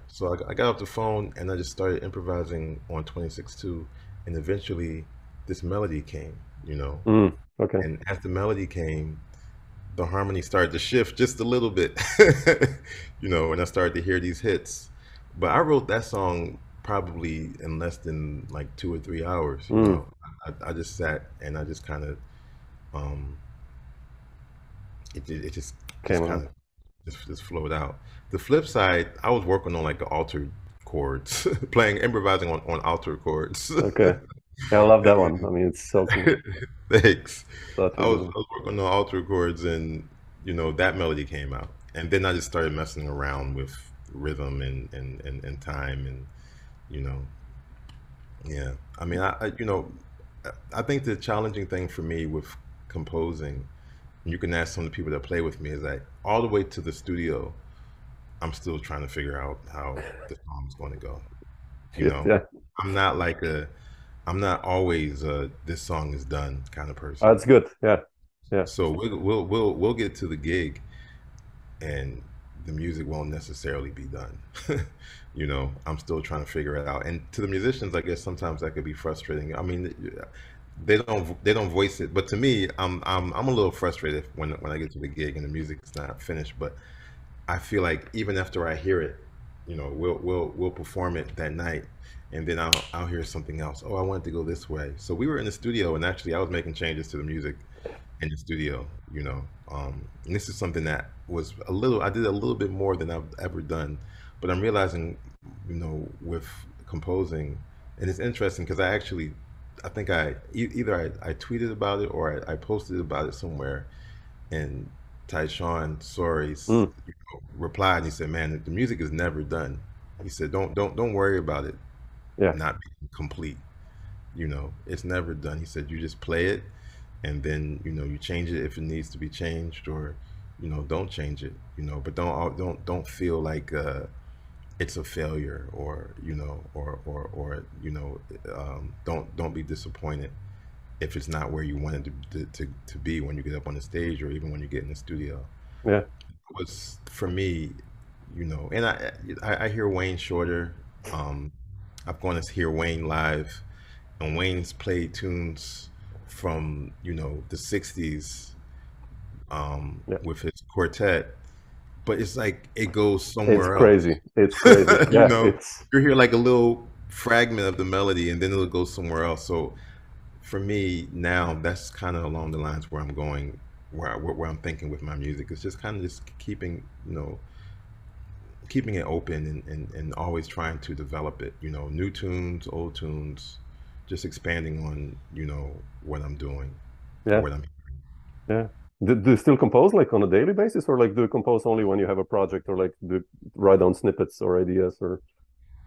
So I got off the phone and I just started improvising on 26-2, and eventually this melody came. Okay. And as the melody came, the harmony started to shift just a little bit, and I started to hear these hits. But I wrote that song probably in less than like 2 or 3 hours. I just sat and I just kind of, it just Came kind on. of just flowed out. The flip side, I was working on like the altered chords, improvising on altered chords. Okay. Yeah, I love that one. I mean, it's so cool. Thanks. Such a I good was, one. I was working on alter chords, and that melody came out, and then I just started messing around with rhythm and time, and you know, yeah. I mean, I think the challenging thing for me with composing, and you can ask some of the people that play with me, is that all the way to the studio, I'm still trying to figure out how the song's going to go. You Shit. know, Yeah. I'm not like I'm not always a this song is done kind of person. That's good. Yeah. Yeah. So we'll get to the gig, and the music won't necessarily be done. I'm still trying to figure it out. And to the musicians, I guess sometimes that could be frustrating. I mean, they don't voice it, but to me, I'm a little frustrated when I get to the gig and the music's not finished. But I feel like even after I hear it, we'll perform it that night, and then I'll hear something else. Oh, I wanted to go this way. So we were in the studio, and actually I was making changes to the music in the studio. And this is something that was I did a little bit more than I've ever done, but I'm realizing, with composing, and it's interesting because I think either I tweeted about it or I posted about it somewhere, and Tyshawn Sorry's Mm. replied, and he said, "Man, the music is never done." He said, "Don't worry about it Yeah. not being complete. It's never done." He said, "You just play it, and then you change it if it needs to be changed, or don't change it. But don't feel like it's a failure, or don't be disappointed if it's not where you wanted to be when you get up on the stage, or even when you get in the studio." Yeah. It was for me, and I hear Wayne Shorter. Um, I've gone to hear Wayne live, and Wayne's played tunes from the '60s, Yeah. with his quartet, but it's like it goes It's somewhere else. crazy. It's crazy. Yeah. It's You hear like a little fragment of the melody, and then it'll go somewhere else. So for me now, that's kind of along the lines where I'm going, where I'm thinking with my music. It's just kind of just keeping it open, and always trying to develop it. New tunes, old tunes, just expanding on what I'm doing, yeah. what I'm. Yeah. Do you still compose like on a daily basis, or like do you compose only when you have a project, or like do you write down snippets or ideas, or?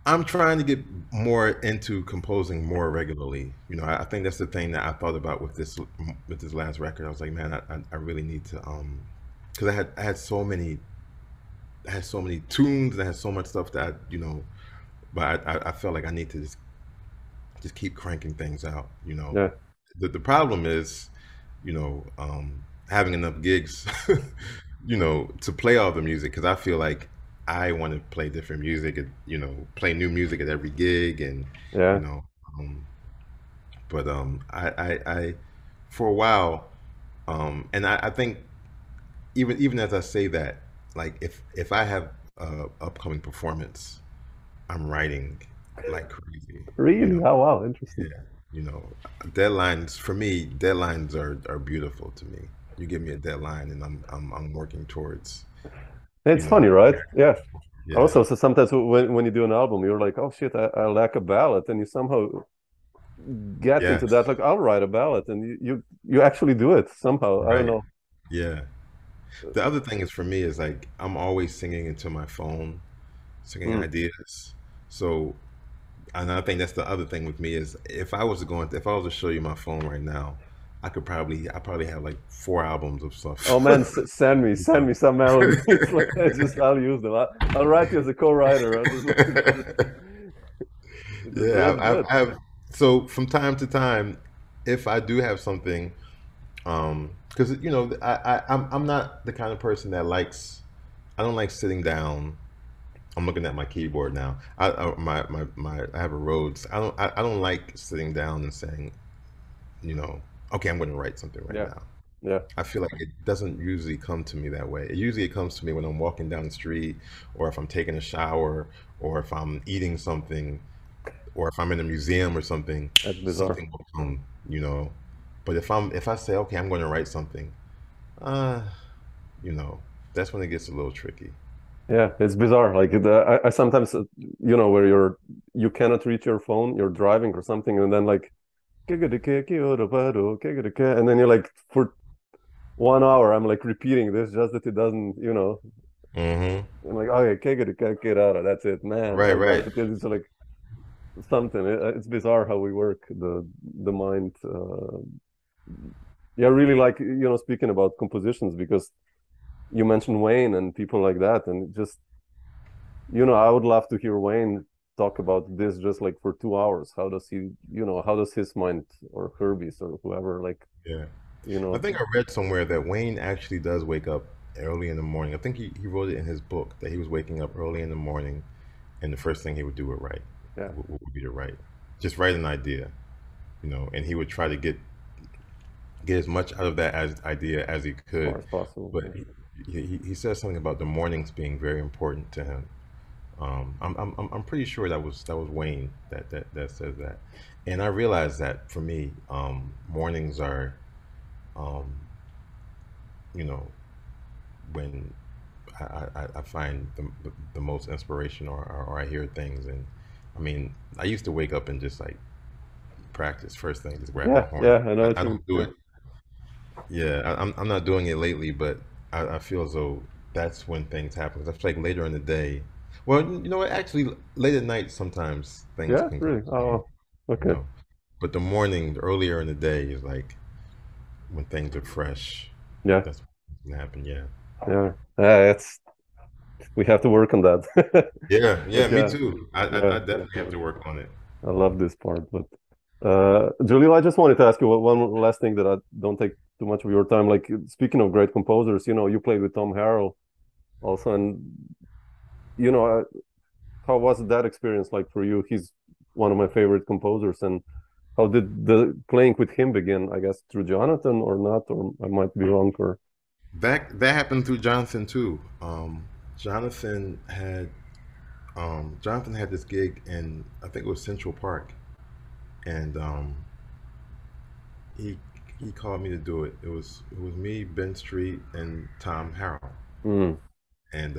I'm trying to get more into composing more regularly. You know, I think that's the thing that I thought about with this last record. I was like, man, I really need to because I had so many tunes and I had so much stuff that you know, but I felt like I need to just keep cranking things out. You know, Yeah, the problem is, you know, having enough gigs, you know, to play all the music because I feel like I want to play different music, and you know, play new music at every gig, and you yeah. know, but I for a while, and I think even as I say that, like if I have a upcoming performance, I'm writing like crazy, you Really? know. Oh, wow, interesting. Yeah, you know, deadlines for me, deadlines are beautiful to me. You give me a deadline, and I'm working towards, you It's know, funny, right? Yeah. yeah, Also, so sometimes when you do an album, you're like, oh shit, I lack a ballad, and you somehow get into that. yes, Like, I'll write a ballad, and you actually do it somehow. I don't right, know. yeah. The other thing is for me is like I'm always singing into my phone, singing Mm, ideas. So, and I think that's the other thing with me is if I was to show you my phone right now, I probably have like 4 albums of stuff. oh man, You send know? me some melodies. Like, I'll use them. I'll write you as a co-writer. I'll just Yeah, good, good. I have. So from time to time, if I do have something, because you know, I'm not the kind of person that likes. I don't like sitting down. I'm looking at my keyboard now. I have a Rhodes. I don't like sitting down and saying, you know, okay, I'm going to write something right Yeah, now. yeah. I feel like it doesn't usually come to me that way. It comes to me when I'm walking down the street, or if I'm taking a shower, or if I'm eating something, or if I'm in a museum or something, That's bizarre. something will come, you know. But if I say, okay, I'm going to write something, uh, you know, that's when it gets a little tricky. Yeah, it's bizarre. Like I sometimes, where you cannot reach your phone, you're driving or something, and then like, and then you're like, for 1 hour, I'm like repeating this just that it doesn't, Hmm. I'm like, okay, get out of that's it, man. Right, Like, right. because it's like something. It's bizarre how we work the mind. Yeah, really like, speaking about compositions because you mentioned Wayne and people like that, and just I would love to hear Wayne talk about this just like for 2 hours. How does he, how does his mind or Herbie's or whoever like, Yeah. you I know, think I read somewhere that Wayne actually does wake up early in the morning. I think he wrote it in his book that he was waking up early in the morning, and the first thing he would do yeah, would be to write, just write an idea, you know, and he would try to get as much out of that as idea as he as far could. as possible. But Yeah. he says something about the mornings being very important to him. I'm pretty sure that was Wayne that says that, and I realized that for me, mornings are, um, you know, when I find the most inspiration, or I hear things, and I mean, I used to wake up and just like practice first thing, just grab my Yeah, horn. yeah, I know what I you mean. don't do Yeah. it. Yeah, I'm not doing it lately, but I feel as though that's when things happen. 'Cause I feel like later in the day, well, you know what? Actually, late at night sometimes things Yeah, can come really. to me, Oh, you okay. know. But the morning, earlier in the day, is like when things are fresh. Yeah, That's what's gonna happen. Yeah. yeah. It's we have to work on that. Yeah, yeah, But me yeah, too. yeah, I definitely have definitely. to work on it. I love this part. But Jaleel, I just wanted to ask you one last thing that I don't take too much of your time. Like speaking of great composers, you played with Tom Harrell also, and you know, uh, how was that experience like for you? He's one of my favorite composers, and how did the playing with him begin? I guess through Johnathan or not, or I might be wrong. Or That happened through Jonathan too. Jonathan Jonathan had this gig in, I think it was Central Park, and he he called me to do it. It was me, Ben Street, and Tom Harrell, mm, and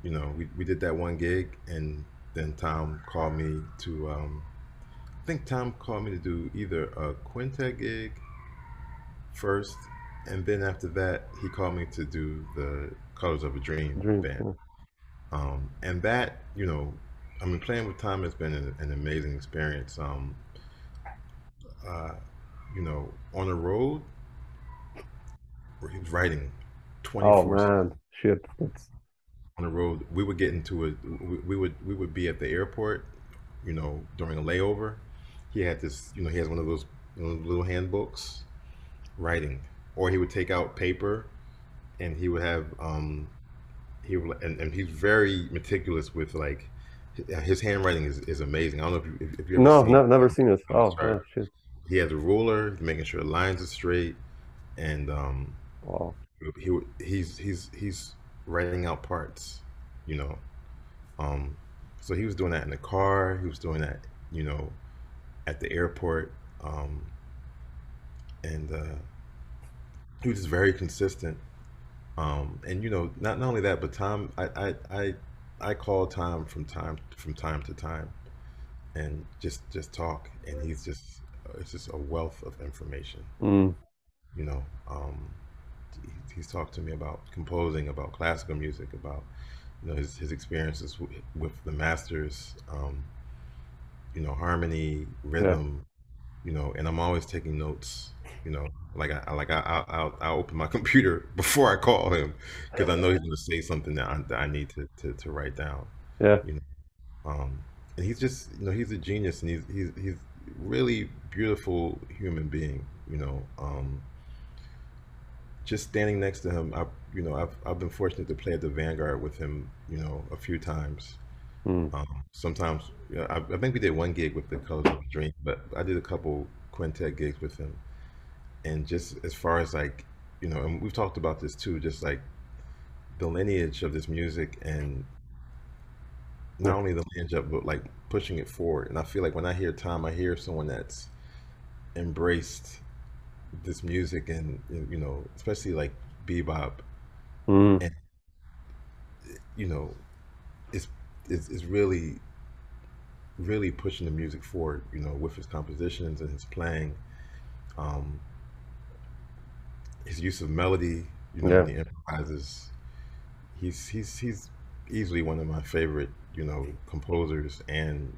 you know, we did that one gig, and then Tom called me to I think Tom called me to do either a quintet gig first, and then after that he called me to do the Colors of a Dream dream. band. Yeah. And that, I mean, playing with Tom has been an amazing experience. Uh, on the road, where he was writing Oh 24 man, shit. That's on the road. We would get into it. We would be at the airport, during a layover. He had this, he has one of those little handbooks, writing, or he would take out paper and he would have he would, and he's very meticulous with like his handwriting is amazing. I don't know if you ever no, seen no, never him seen it. Oh start. yeah, shit. He has a ruler, making sure the lines are straight, and Wow. he's writing out parts, you know. Um, so he was doing that in the car. He was doing that, you know, at the airport, um, and he was just very consistent. And not only that, but Tom, I call Tom from time to time, and just talk, and it's just a wealth of information. Mm, You know, he's talked to me about composing, about classical music, about his experiences with the masters, harmony, yeah. rhythm, and I'm always taking notes. Like I'll open my computer before I call him because I know he's going to say something that I need to write down. Yeah. You know, um, and he's just he's a genius, and he's really beautiful human being. Just standing next to him, I've been fortunate to play at the Vanguard with him, a few times. Mm, Sometimes, I think we did one gig with the Colors of a Dream, but I did a couple quintet gigs with him. And just as far as like, and we've talked about this too, just like the lineage of this music, and yeah. not only the lineage of, but like pushing it forward. And I feel like when I hear Tom, I hear someone that's embraced this music, and especially like bebop, Mm, and you know, it's it's really really pushing the music forward, with his compositions and his playing, um, his use of melody, when yeah. he improvises. He's easily one of my favorite, composers and,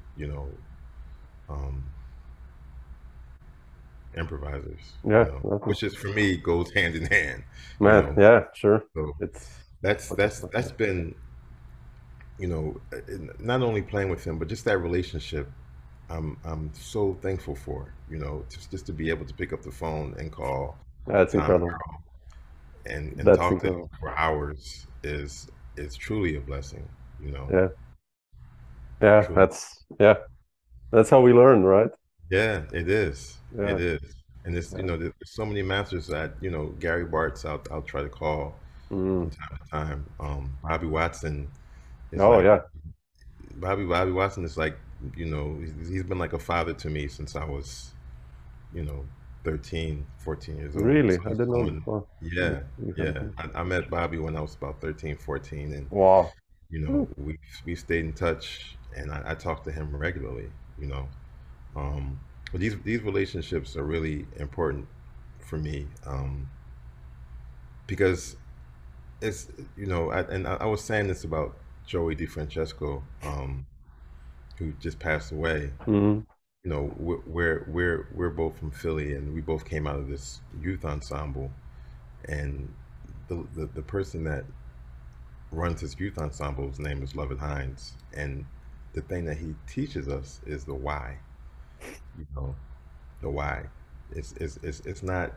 um, improvisers, Yeah. Okay. which is for me goes hand in hand, you Man. know. Yeah. Sure. So It's that's what you that's said. that's been, not only playing with him, but just that relationship. I'm so thankful for, just to be able to pick up the phone and call That's Tom incredible. and That's talk to him incredible. for hours is truly a blessing, you know, Yeah. Yeah. truly. That's how we learn, right? Yeah, it is. Yeah. It is. And it's, Yeah. there's so many masters that, Gary Bartz, I'll try to call Mm. from time to time. Bobby Watson is Oh like yeah. Bobby Watson is like, he's been like a father to me since I was, you know, 13, 14 years old. Really? So I he's didn't know. someone, Wow. yeah, You have yeah. I met Bobby when I was about 13, 14, and wow. we stayed in touch, and I talked to him regularly, you know. Um, but these relationships are really important for me, because it's I was saying this about Joey DeFrancesco, who just passed away. Mm. We're both from Philly, and we both came out of this youth ensemble, and the person that runs his youth ensemble's name is Lovett Hines, and the thing that he teaches us is the why. You know, the why. It's not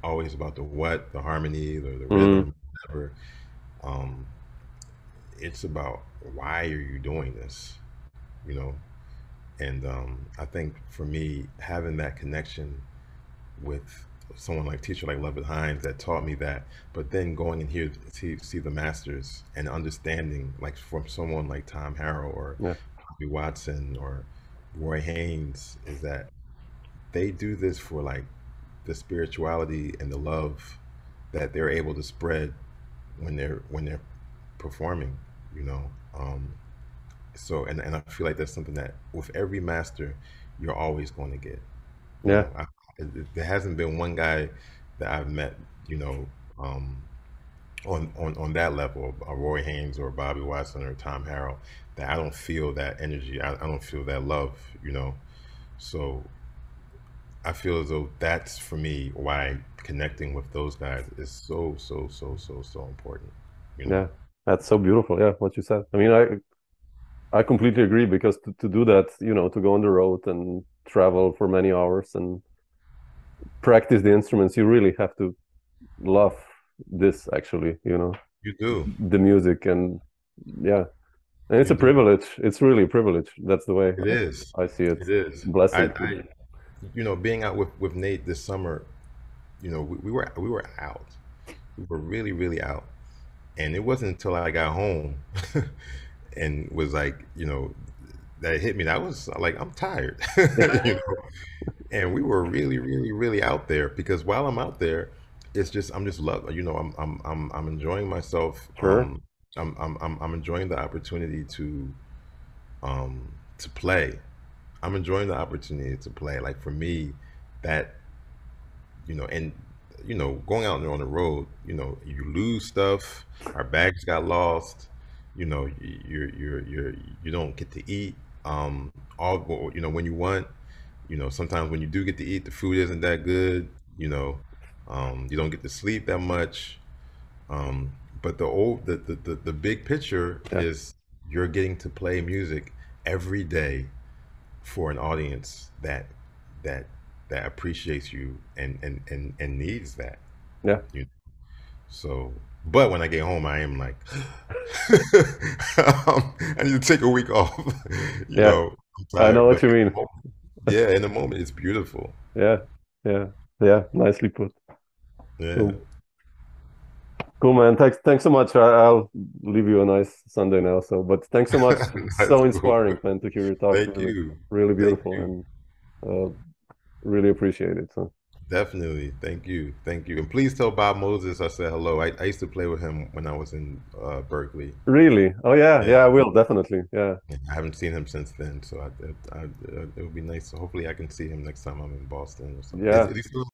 always about the what, the harmony, or the Mm. rhythm, whatever. Um, it's about why are you doing this? You know, and I think for me, having that connection with someone like teacher like Lovett Hines that taught me that, but then going and hear see the masters and understanding like from someone like Tom Harrell or Yeah. Bobby Watson or Roy Haynes is that they do this for like the spirituality and the love that they're able to spread when they're performing, you know. So and I feel like that's something that with every master you're always going to get. Yeah. There hasn't been one guy that I've met, you know, um, on that level, a Roy Haynes or Bobby Watson or Tom Harrell, that I don't feel that energy. I don't feel that love, you know. So I feel as though that's for me why connecting with those guys is so important, you know. Yeah, that's so beautiful. Yeah, what you said. I mean, I completely agree because to do that, you know, to go on the road and travel for many hours and practice the instruments, you really have to love this actually, you know, You do. the music and yeah. And it's You a do. privilege. It's really a privilege. That's the way It is. I see it. It is. Blessing. You know, being out with Nate this summer, you know, we were out. We were really out. And it wasn't until I got home and was like, you know, that it hit me. That was like, I'm tired. You know? And we were really out there because while I'm out there, it's just I'm just love. You know, I'm enjoying myself. Sure. I'm enjoying the opportunity to play. I'm enjoying the opportunity to play. Like for me, that you know, and you know, going out there on the road, you know, you lose stuff. Our bags got lost. You know, you don't get to eat. All you know when you want. You know, sometimes when you do get to eat, the food isn't that good. You know, you don't get to sleep that much. But the big picture Yeah. is you're getting to play music every day for an audience that that appreciates you and needs that. Yeah. You so, but when I get home, I am like, I need to take a week off. You Yeah. know, I'm I know tired, what but you mean. yeah, in the moment, it's beautiful. Yeah. Yeah. Yeah. Nicely put. Yeah, Cool. Cool, man. Thanks so much. I'll leave you a nice Sunday now. So, but thanks so much. It's that's so cool. inspiring, man, to hear your talk. Thank Really, you, really thank beautiful, you. and really appreciate it. So, Definitely, thank you, and please tell Bob Moses I said hello. I used to play with him when I was in Berkeley. really, oh yeah, Yeah, yeah, I will definitely. Yeah, I haven't seen him since then, so it would be nice. So hopefully, I can see him next time I'm in Boston or something. yeah. Is he still